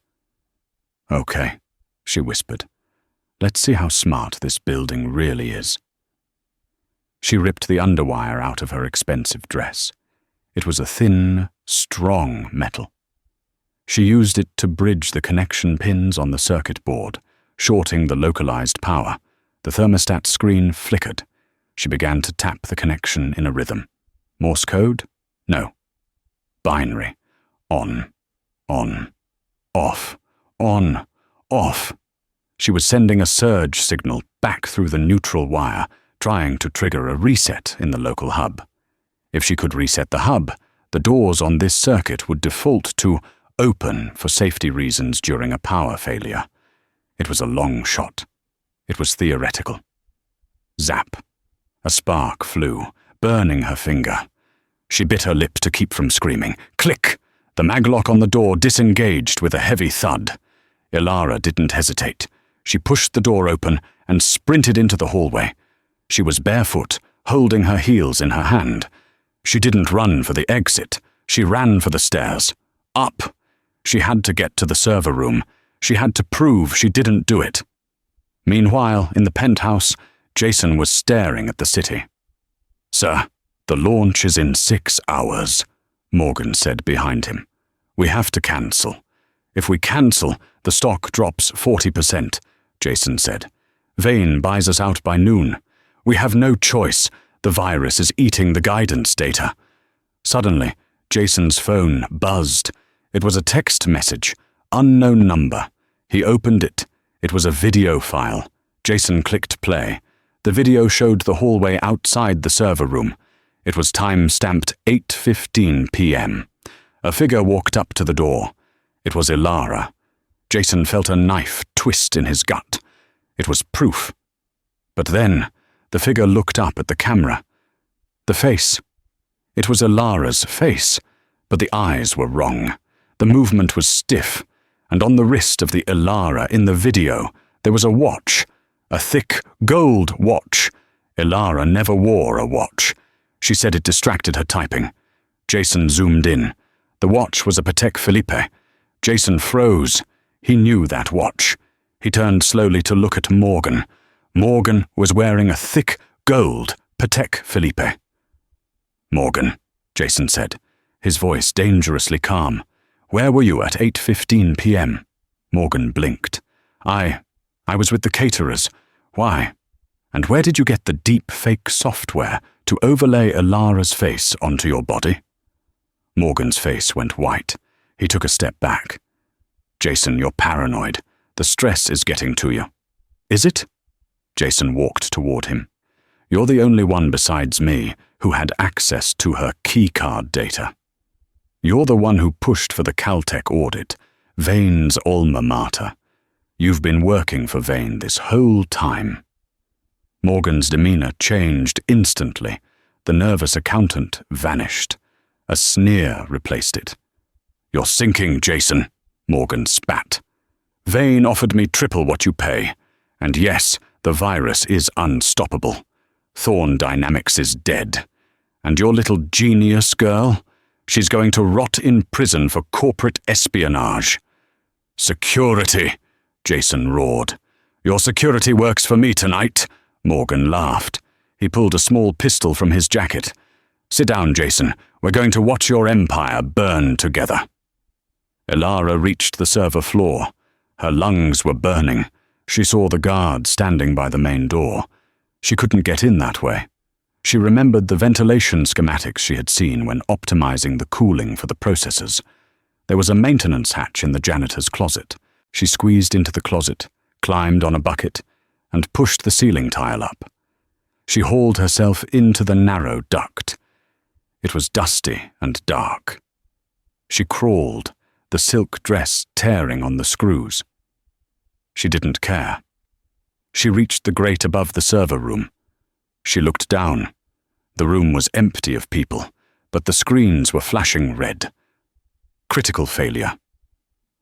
Okay, she whispered. Let's see how smart this building really is. She ripped the underwire out of her expensive dress. It was a thin, strong metal. She used it to bridge the connection pins on the circuit board, shorting the localized power. The thermostat screen flickered. She began to tap the connection in a rhythm. Morse code? No. Binary. On, off, on, off. She was sending a surge signal back through the neutral wire, trying to trigger a reset in the local hub. If she could reset the hub, the doors on this circuit would default to open for safety reasons during a power failure. It was a long shot. It was theoretical. Zap. A spark flew, burning her finger. She bit her lip to keep from screaming. Click! The maglock on the door disengaged with a heavy thud. Ilara didn't hesitate. She pushed the door open and sprinted into the hallway. She was barefoot, holding her heels in her hand. She didn't run for the exit. She ran for the stairs. Up! She had to get to the server room. She had to prove she didn't do it. Meanwhile, in the penthouse, Jason was staring at the city. "Sir, the launch is in 6 hours," Morgan said behind him. "We have to cancel. If we cancel, the stock drops 40%, Jason said. Vane buys us out by noon. We have no choice. The virus is eating the guidance data." Suddenly, Jason's phone buzzed. It was a text message, unknown number. He opened it. It was a video file. Jason clicked play. The video showed the hallway outside the server room. It was time-stamped 8:15 p.m. A figure walked up to the door. It was Ilara. Jason felt a knife twist in his gut. It was proof. But then, the figure looked up at the camera. The face. It was Ilara's face, but the eyes were wrong. The movement was stiff, and on the wrist of the Ilara in the video, there was a watch. A thick, gold watch. Ilara never wore a watch. She said it distracted her typing. Jason zoomed in. The watch was a Patek Philippe. Jason froze. He knew that watch. He turned slowly to look at Morgan. Morgan was wearing a thick, gold Patek Philippe. "Morgan," Jason said, his voice dangerously calm. "Where were you at 8:15 p.m.? Morgan blinked. I was with the caterers. Why? And where did you get the deep fake software to overlay Ilara's face onto your body?" Morgan's face went white. He took a step back. "Jason, you're paranoid. The stress is getting to you." "Is it?" Jason walked toward him. "You're the only one besides me who had access to her keycard data. You're the one who pushed for the Caltech audit, Vane's alma mater. You've been working for Vane this whole time." Morgan's demeanor changed instantly. The nervous accountant vanished. A sneer replaced it. "You're sinking, Jason," Morgan spat. "Vane offered me triple what you pay. And yes, the virus is unstoppable. Thorn Dynamics is dead. And your little genius girl? She's going to rot in prison for corporate espionage." "Security," Jason roared. "Your security works for me tonight," Morgan laughed. He pulled a small pistol from his jacket. "Sit down, Jason. We're going to watch your empire burn together." Ilara reached the server floor. Her lungs were burning. She saw the guard standing by the main door. She couldn't get in that way. She remembered the ventilation schematics she had seen when optimizing the cooling for the processors. There was a maintenance hatch in the janitor's closet. She squeezed into the closet, climbed on a bucket, and pushed the ceiling tile up. She hauled herself into the narrow duct. It was dusty and dark. She crawled, the silk dress tearing on the screws. She didn't care. She reached the grate above the server room. She looked down. The room was empty of people, but the screens were flashing red. Critical failure.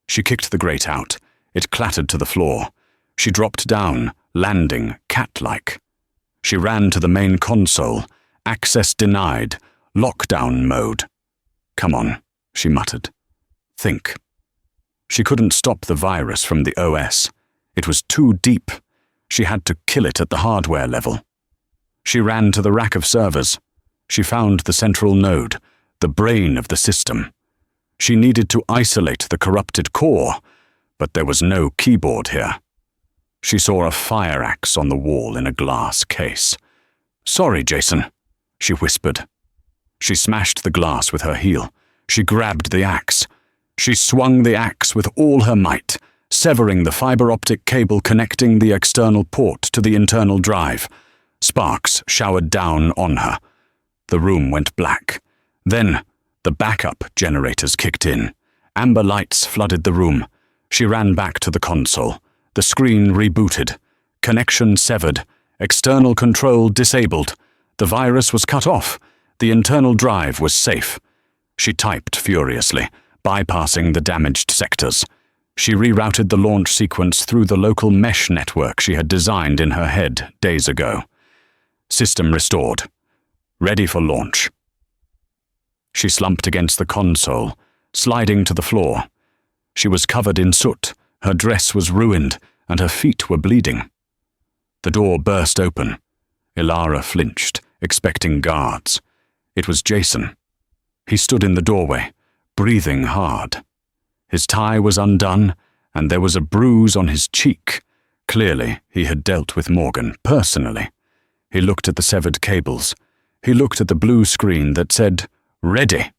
She kicked the grate out. It clattered to the floor. She dropped down, landing cat-like. She ran to the main console. Access denied. Lockdown mode. "Come on," she muttered. "Think." She couldn't stop the virus from the OS. It was too deep. She had to kill it at the hardware level. She ran to the rack of servers. She found the central node, the brain of the system. She needed to isolate the corrupted core, but there was no keyboard here. She saw a fire axe on the wall in a glass case. "Sorry, Jason," she whispered. She smashed the glass with her heel. She grabbed the axe. She swung the axe with all her might, severing the fiber optic cable connecting the external port to the internal drive. Sparks showered down on her. The room went black. Then, the backup generators kicked in. Amber lights flooded the room. She ran back to the console. The screen rebooted. Connection severed. External control disabled. The virus was cut off. The internal drive was safe. She typed furiously, bypassing the damaged sectors. She rerouted the launch sequence through the local mesh network she had designed in her head days ago. System restored. Ready for launch. She slumped against the console, sliding to the floor. She was covered in soot, her dress was ruined, and her feet were bleeding. The door burst open. Ilara flinched, expecting guards. It was Jason. He stood in the doorway, breathing hard. His tie was undone, and there was a bruise on his cheek. Clearly, he had dealt with Morgan personally. He looked at the severed cables. He looked at the blue screen that said, "Ready."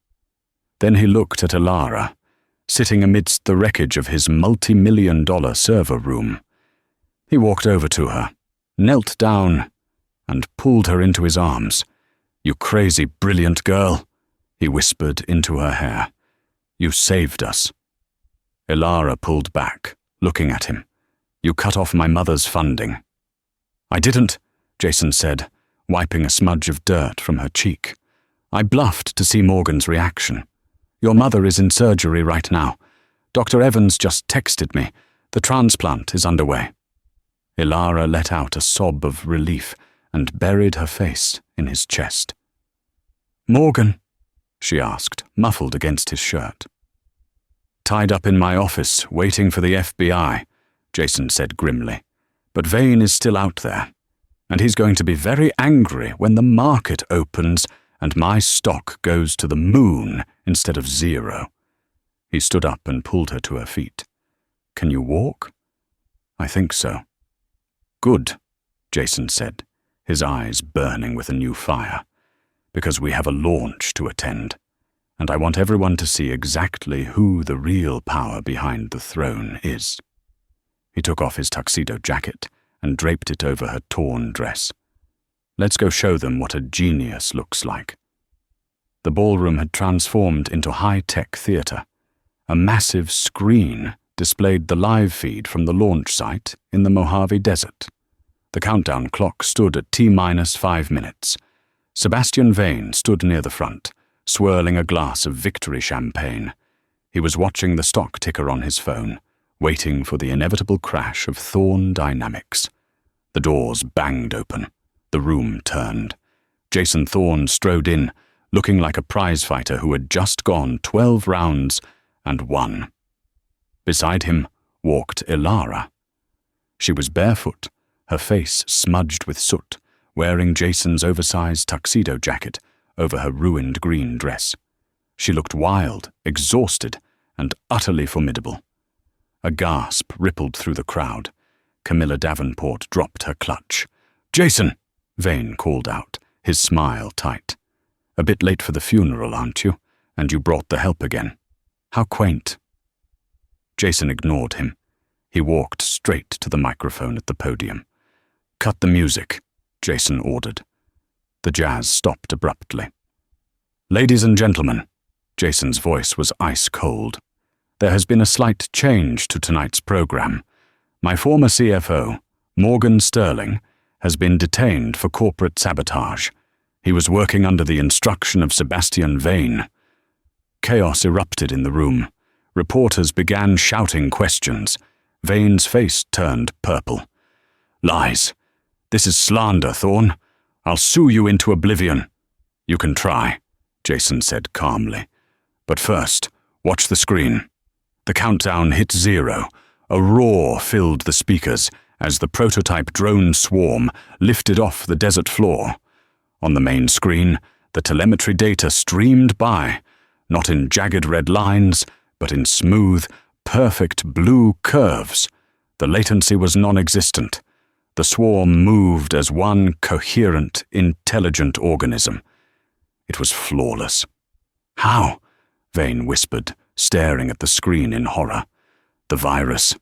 Then he looked at Ilara, sitting amidst the wreckage of his multi-million-dollar server room. He walked over to her, knelt down, and pulled her into his arms. "You crazy, brilliant girl," he whispered into her hair. "You saved us." Ilara pulled back, looking at him. "You cut off my mother's funding." "I didn't," Jason said, wiping a smudge of dirt from her cheek. "I bluffed to see Morgan's reaction. Your mother is in surgery right now. Dr. Evans just texted me. The transplant is underway." Ilara let out a sob of relief and buried her face in his chest. "Morgan?" she asked, muffled against his shirt. "Tied up in my office, waiting for the FBI," Jason said grimly. "But Vane is still out there, and he's going to be very angry when the market opens and my stock goes to the moon instead of zero." He stood up and pulled her to her feet. "Can you walk?" "I think so." "Good," Jason said, his eyes burning with a new fire. "Because we have a launch to attend, and I want everyone to see exactly who the real power behind the throne is." He took off his tuxedo jacket and draped it over her torn dress. "Let's go show them what a genius looks like." The ballroom had transformed into high-tech theater. A massive screen displayed the live feed from the launch site in the Mojave Desert. The countdown clock stood at T-5 minutes. Sebastian Vane stood near the front, swirling a glass of victory champagne. He was watching the stock ticker on his phone, waiting for the inevitable crash of Thorn Dynamics. The doors banged open. The room turned. Jason Thorn strode in, looking like a prizefighter who had just gone 12 rounds and won. Beside him walked Ilara. She was barefoot, her face smudged with soot, wearing Jason's oversized tuxedo jacket over her ruined green dress. She looked wild, exhausted, and utterly formidable. A gasp rippled through the crowd. Camilla Davenport dropped her clutch. "Jason!" Vane called out, his smile tight. "A bit late for the funeral, aren't you? And you brought the help again. How quaint." Jason ignored him. He walked straight to the microphone at the podium. "Cut the music," Jason ordered. The jazz stopped abruptly. "Ladies and gentlemen," Jason's voice was ice cold. "There has been a slight change to tonight's program. My former CFO, Morgan Sterling, has been detained for corporate sabotage. He was working under the instruction of Sebastian Vane." Chaos erupted in the room. Reporters began shouting questions. Vane's face turned purple. "Lies. This is slander, Thorn. I'll sue you into oblivion." "You can try," Jason said calmly. "But first, watch the screen." The countdown hit 0. A roar filled the speakers as the prototype drone swarm lifted off the desert floor. On the main screen, the telemetry data streamed by, not in jagged red lines, but in smooth, perfect blue curves. The latency was non-existent. The swarm moved as one coherent, intelligent organism. It was flawless. "How?" Vane whispered, staring at the screen in horror. "The virus."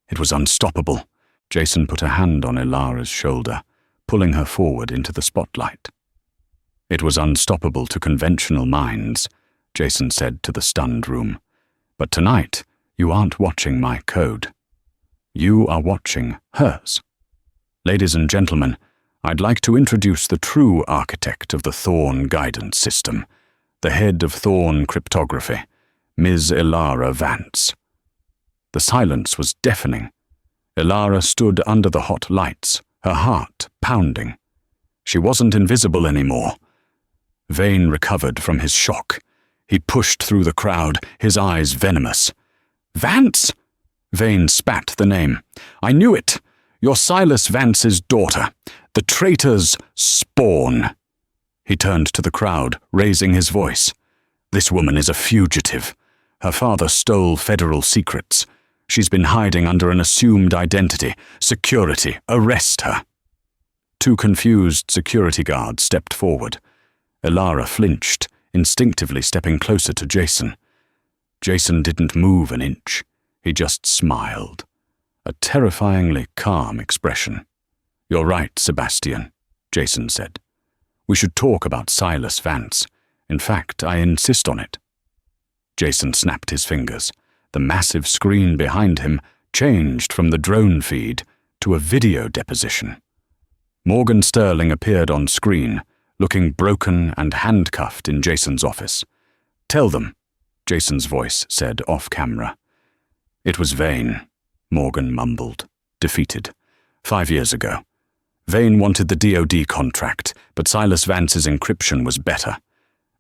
It was unstoppable. Jason put a hand on Ilara's shoulder, pulling her forward into the spotlight. "It was unstoppable to conventional minds," Jason said to the stunned room. "But tonight, you aren't watching my code. You are watching hers. Ladies and gentlemen, I'd like to introduce the true architect of the Thorn guidance system, the head of Thorn cryptography, Ms. Ilara Vance." The silence was deafening. Ilara stood under the hot lights, her heart pounding. She wasn't invisible anymore. Vane recovered from his shock. He pushed through the crowd, his eyes venomous. "Vance!" Vane spat the name. "I knew it! You're Silas Vance's daughter, the traitor's spawn." He turned to the crowd, raising his voice. "This woman is a fugitive. Her father stole federal secrets. She's been hiding under an assumed identity. Security, arrest her." Two confused security guards stepped forward. Ilara flinched, instinctively stepping closer to Jason. Jason didn't move an inch. He just smiled. A terrifyingly calm expression. "You're right, Sebastian," Jason said. "We should talk about Silas Vance. In fact, I insist on it." Jason snapped his fingers. The massive screen behind him changed from the drone feed to a video deposition. Morgan Sterling appeared on screen, looking broken and handcuffed in Jason's office. "Tell them," Jason's voice said off-camera. "It was Vane," Morgan mumbled, defeated. 5 years ago. Vane wanted the DoD contract, but Silas Vance's encryption was better.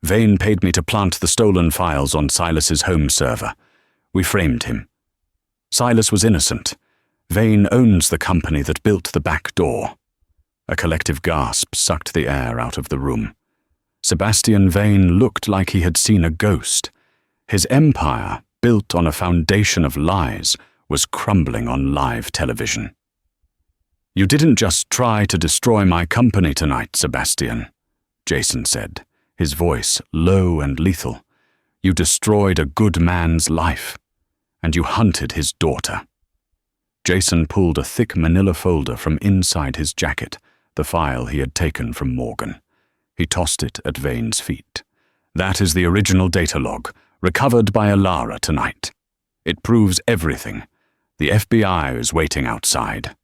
Vane paid me to plant the stolen files on Silas's home server. We framed him. Silas was innocent. Vane owns the company that built the back door." A collective gasp sucked the air out of the room. Sebastian Vane looked like he had seen a ghost. His empire, built on a foundation of lies, was crumbling on live television. "You didn't just try to destroy my company tonight, Sebastian," Jason said, his voice low and lethal. "You destroyed a good man's life, and you hunted his daughter." Jason pulled a thick manila folder from inside his jacket, the file he had taken from Morgan. He tossed it at Vane's feet. "That is the original data log, recovered by Ilara tonight. It proves everything. The FBI is waiting outside."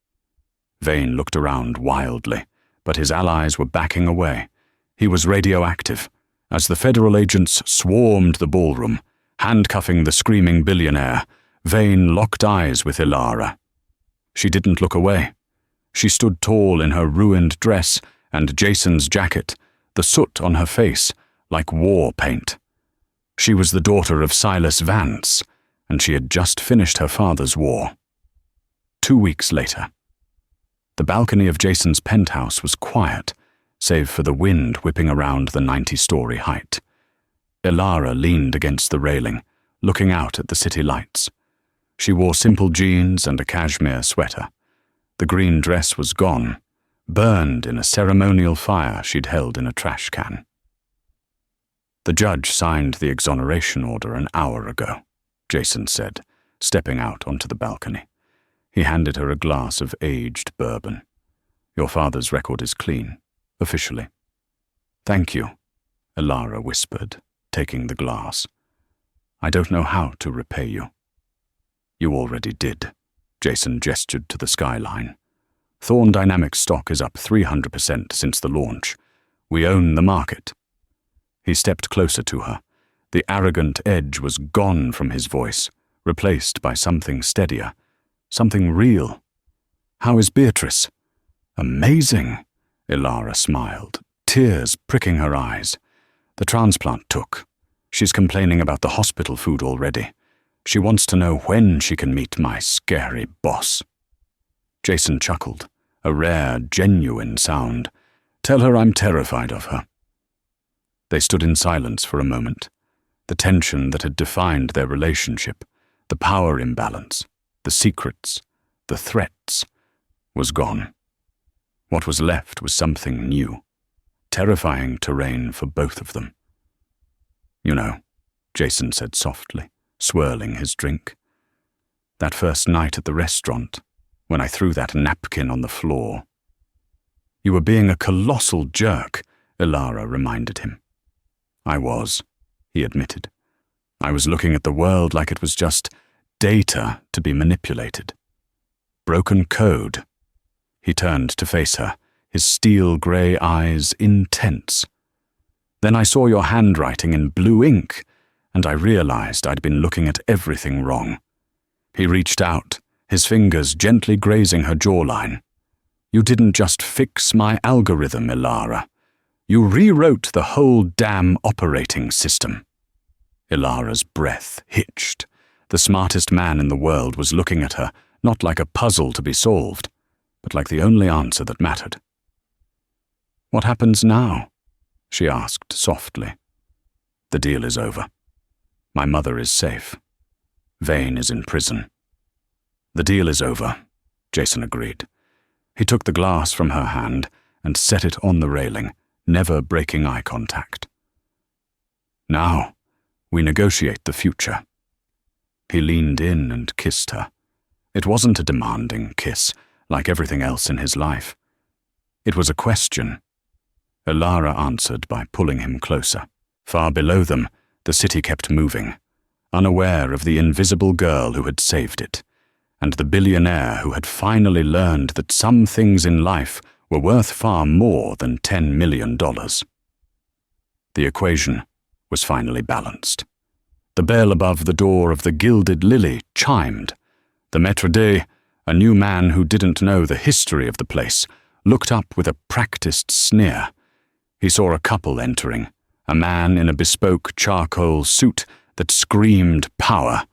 Vane looked around wildly, but his allies were backing away. He was radioactive. As the federal agents swarmed the ballroom, handcuffing the screaming billionaire, Vane locked eyes with Ilara. She didn't look away. She stood tall in her ruined dress and Jason's jacket, the soot on her face like war paint. She was the daughter of Silas Vance, and she had just finished her father's war. 2 weeks later. The balcony of Jason's penthouse was quiet, save for the wind whipping around the 90-story height. Ilara leaned against the railing, looking out at the city lights. She wore simple jeans and a cashmere sweater. The green dress was gone, burned in a ceremonial fire she'd held in a trash can. "The judge signed the exoneration order an hour ago," Jason said, stepping out onto the balcony. He handed her a glass of aged bourbon. "Your father's record is clean, officially." "Thank you," Ilara whispered, taking the glass. "I don't know how to repay you." "You already did," Jason gestured to the skyline. "Thorn Dynamics stock is up 300% since the launch. We own the market." He stepped closer to her. The arrogant edge was gone from his voice, replaced by something steadier, something real. "How is Beatrice?" "Amazing," Ilara smiled, tears pricking her eyes. "The transplant took. She's complaining about the hospital food already. She wants to know when she can meet my scary boss." Jason chuckled, a rare, genuine sound. "Tell her I'm terrified of her." They stood in silence for a moment. The tension that had defined their relationship, the power imbalance, the secrets, the threats, was gone. What was left was something new, terrifying terrain for both of them. "You know," Jason said softly, swirling his drink. "That first night at the restaurant, when I threw that napkin on the floor." "You were being a colossal jerk," Ilara reminded him. "I was," he admitted. "I was looking at the world like it was just data to be manipulated. Broken code." He turned to face her, his steel-grey eyes intense. Then I saw your handwriting in blue ink, and I realized I'd been looking at everything wrong. He reached out, his fingers gently grazing her jawline. You didn't just fix my algorithm, Ilara. You rewrote the whole damn operating system. Ilara's breath hitched. The smartest man in the world was looking at her, not like a puzzle to be solved, but like the only answer that mattered. What happens now? She asked softly. The deal is over. My mother is safe. Vane is in prison. The deal is over, Jason agreed. He took the glass from her hand and set it on the railing, never breaking eye contact. Now, we negotiate the future. He leaned in and kissed her. It wasn't a demanding kiss, like everything else in his life. It was a question. Ilara answered by pulling him closer. Far below them, the city kept moving, unaware of the invisible girl who had saved it, and the billionaire who had finally learned that some things in life were worth far more than $10 million. The equation was finally balanced. The bell above the door of the Gilded Lily chimed. The maître d', a new man who didn't know the history of the place, looked up with a practiced sneer. He saw a couple entering, a man in a bespoke charcoal suit that screamed power,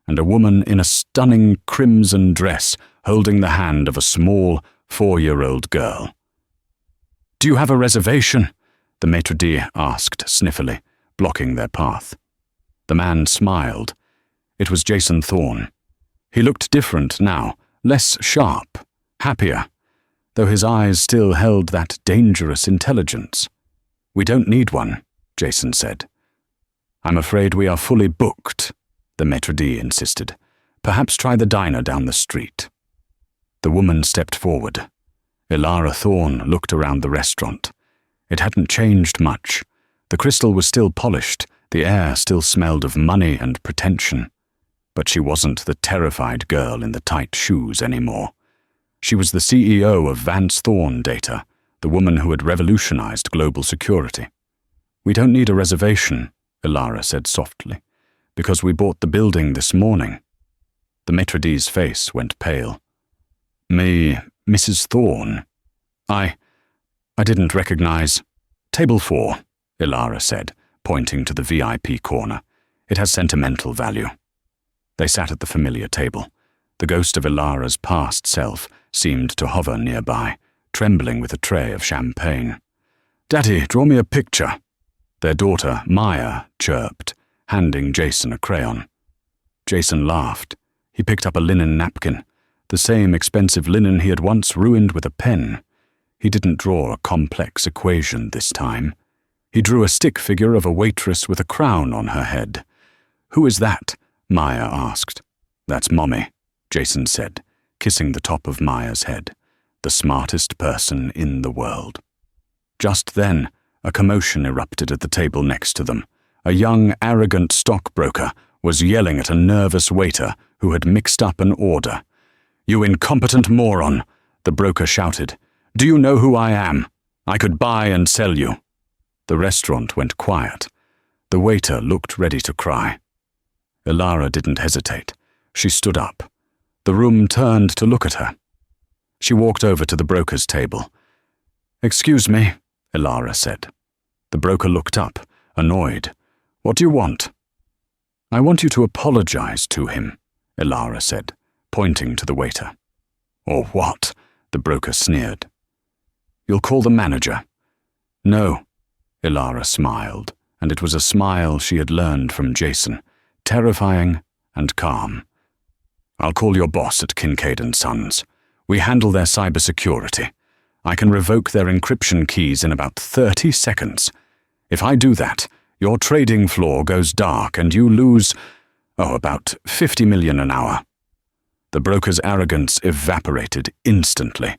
and a woman in a stunning crimson dress holding the hand of a small 4-year-old girl. "Do you have a reservation?" the maître d' asked sniffily, blocking their path. The man smiled. It was Jason Thorne. He looked different now, less sharp, happier, though his eyes still held that dangerous intelligence. "We don't need one," Jason said. "I'm afraid we are fully booked," the maître d' insisted. "Perhaps try the diner down the street." The woman stepped forward. Ilara Thorne looked around the restaurant. It hadn't changed much. The crystal was still polished, the air still smelled of money and pretension. But she wasn't the terrified girl in the tight shoes anymore. She was the CEO of Vance Thorne Data, the woman who had revolutionized global security. "We don't need a reservation," Ilara said softly, "because we bought the building this morning." The maître d's face went pale. Mrs. Thorne? I didn't recognize." "Table 4, Ilara said, pointing to the VIP corner. "It has sentimental value." They sat at the familiar table. The ghost of Ilara's past self seemed to hover nearby, trembling with a tray of champagne. "Daddy, draw me a picture," their daughter, Maya, chirped, handing Jason a crayon. Jason laughed. He picked up a linen napkin, the same expensive linen he had once ruined with a pen. He didn't draw a complex equation this time. He drew a stick figure of a waitress with a crown on her head. "Who is that?" Maya asked. "That's Mommy," Jason said, kissing the top of Maya's head. "The smartest person in the world." Just then, a commotion erupted at the table next to them. A young, arrogant stockbroker was yelling at a nervous waiter who had mixed up an order. "You incompetent moron," the broker shouted. "Do you know who I am? I could buy and sell you." The restaurant went quiet. The waiter looked ready to cry. Ilara didn't hesitate. She stood up. The room turned to look at her. She walked over to the broker's table. "Excuse me," Ilara said. The broker looked up, annoyed. "What do you want?" "I want you to apologize to him," Ilara said, pointing to the waiter. "Or what?" the broker sneered. "You'll call the manager." "No," Ilara smiled, and it was a smile she had learned from Jason, terrifying and calm. "I'll call your boss at Kincaid & Sons. We handle their cybersecurity. I can revoke their encryption keys in about 30 seconds. If I do that, your trading floor goes dark and you lose, about 50 million an hour." The broker's arrogance evaporated instantly.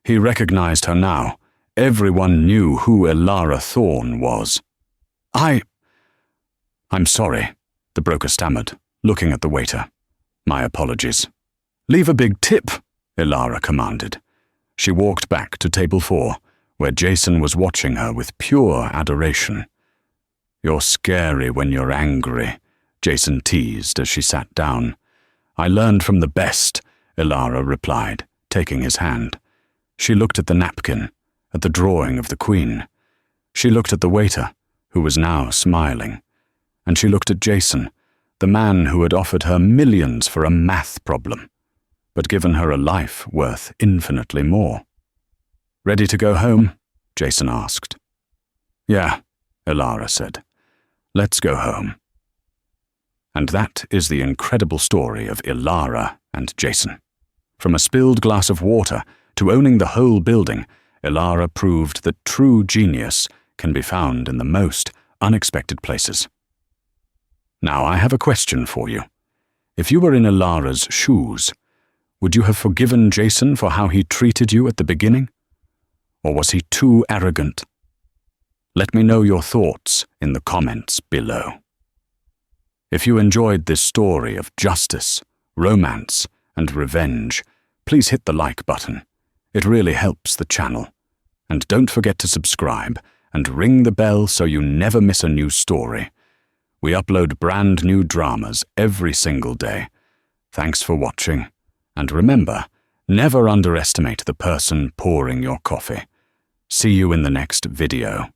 He recognized her now. Everyone knew who Ilara Thorne was. I'm sorry," the broker stammered, looking at the waiter. "My apologies." "Leave a big tip," Ilara commanded. She walked back to table 4, where Jason was watching her with pure adoration. "You're scary when you're angry," Jason teased as she sat down. "I learned from the best," Ilara replied, taking his hand. She looked at the napkin, at the drawing of the queen. She looked at the waiter, who was now smiling. And she looked at Jason, the man who had offered her millions for a math problem, but given her a life worth infinitely more. "Ready to go home?" Jason asked. "Yeah," Ilara said. "Let's go home." And that is the incredible story of Ilara and Jason. From a spilled glass of water to owning the whole building, Ilara proved that true genius can be found in the most unexpected places. Now I have a question for you. If you were in Ilara's shoes, would you have forgiven Jason for how he treated you at the beginning? Or was he too arrogant? Let me know your thoughts in the comments below. If you enjoyed this story of justice, romance, and revenge, please hit the like button. It really helps the channel. And don't forget to subscribe and ring the bell so you never miss a new story. We upload brand new dramas every single day. Thanks for watching. And remember, never underestimate the person pouring your coffee. See you in the next video.